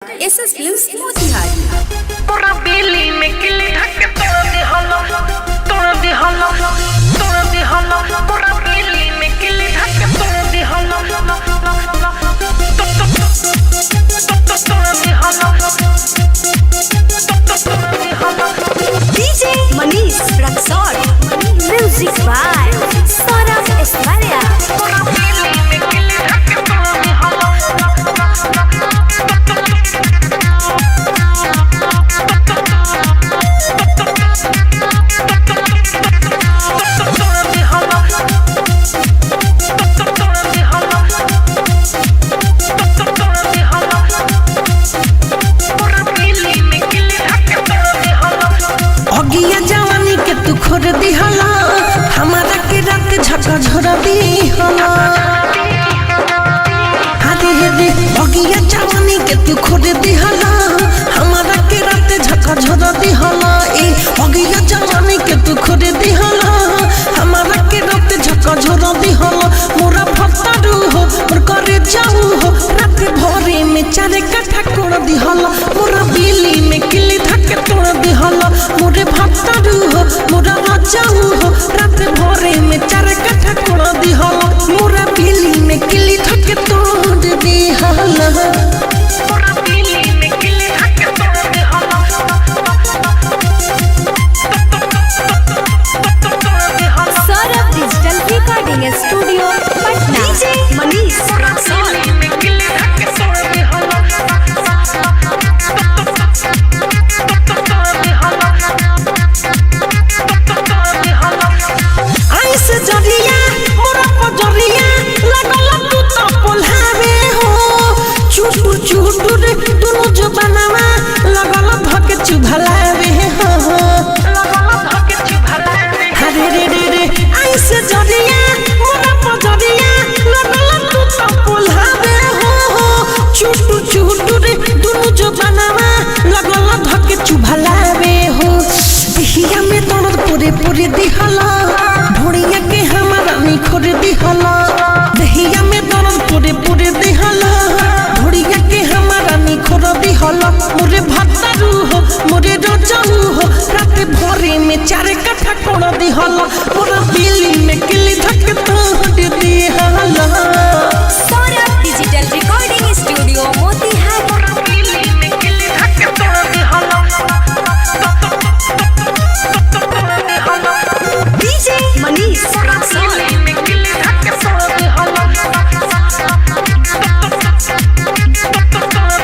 SS films Motihari. पूरा बेली में किले ढक तोड़ दे हलो, तोड़ दे हलो, तोड़ दे हलो। पूरा बेली में किले ढक तोड़ दे हलो, तोड़ दे हलो, तोड़ दे हलो। DJ Manish Raxaul, music by Saurabh Aishwarya. पूरा बेली में किले ढक तोड़ दे हलो, खोर दिहला हमारा के रात झका झोरा दिहला हादे हेदे बगिया जवानी के तू खोर दिहला हमारा के रात झका झोरा दिहला ए बगिया जवानी के तू खोर दिहला हमारा के रात झका झोरा दिहला मोरा फत्तारू हो मोर करे जाऊ हो रात भोरे में चारे काठा कोड़ दिहला मोरा बिल्ली में किली धके तोड़ दिहला मोरे फत्तारू हो मोरा जाऊ हो रात भोरे में चार कट्ठा कोड़ दिहला मोरा बिल्ली में किली धके तोड़ दिहला पूरा बेली में किले ढक तोड़ दे हलो, तोड़ दे हलो। Saurabh digital recording studio Patna. DJ Manish Raxaul, बेली में किले ढक तोड़ दे हलो, तोड़ दे हलो, तोड़ दे हलो। ऐसे जरिया मोरा पजरिया लगल तू तो पोल्हावे हो चुटू चुटू रे दोनों जबानवा लगल धके चुभलावे हो हरे रे रे रे ऐसे जरिया मोरा पजरिया लगल तू तो पोल्हावे हो चुटू चुटू रे दोनों जबानवा लगल धके चुभलावे हो दिहिया में दर्द पूरे पूरे दिहला भोड़िया के हमारा निखोर दिहला दहिया में दर्द पूरे पूरे दिहला भोड़िया के हमारा निखोर दिहला मोरे भत्तारू हो मोरे रजाऊ हो रात भोरे में चार कट्ठा कोड़ दिहला मोरा बिल्ली में किली धक तोड़ दिहला Saurabh digital recording studio Motihari. पूरा बेली में किले ढक तोड़ दे हलो, तोड़ दे हलो। डीजे मनीष रक्सौल, बेली में किले ढक तोड़ दे हलो, तोड़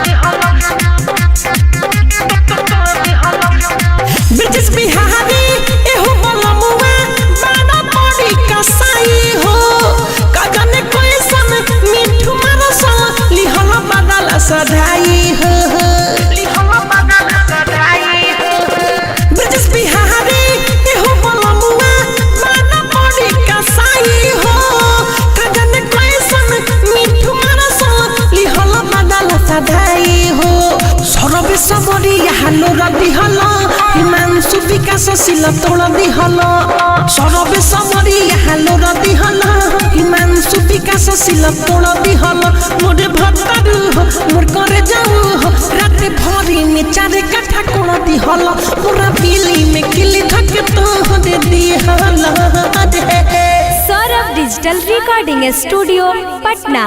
दे हलो, तोड़ दे हलो। ब्रिटिश बिहारी एहो बलमुआ बाड़ा बड़ी कसाई हो कागने कोई सन मिठू मारस लिहल बदल सधाई हो लिहलो बदल सदाई हो। ब्रिटिश बिहारी एहो बलमुआ बाड़ा बड़ी कसाई हो कागने कोई सन मिठू मारस लिहल बदल सधाई हो सरबे सबरी हालो रदी हला हिमांशु विकास शिला तोड़ दिहला सरबे सबरी हालो रदी हला हिमांशु विकास शिला तोड़ दिहला मोरे भत्तारू हो मोर करे जाऊ हो रात भरी में चार कट्ठा कोड़ दिहला पूरा बिल्ली में किली धके तोड़ दिहला Saurabh digital recording studio Patna.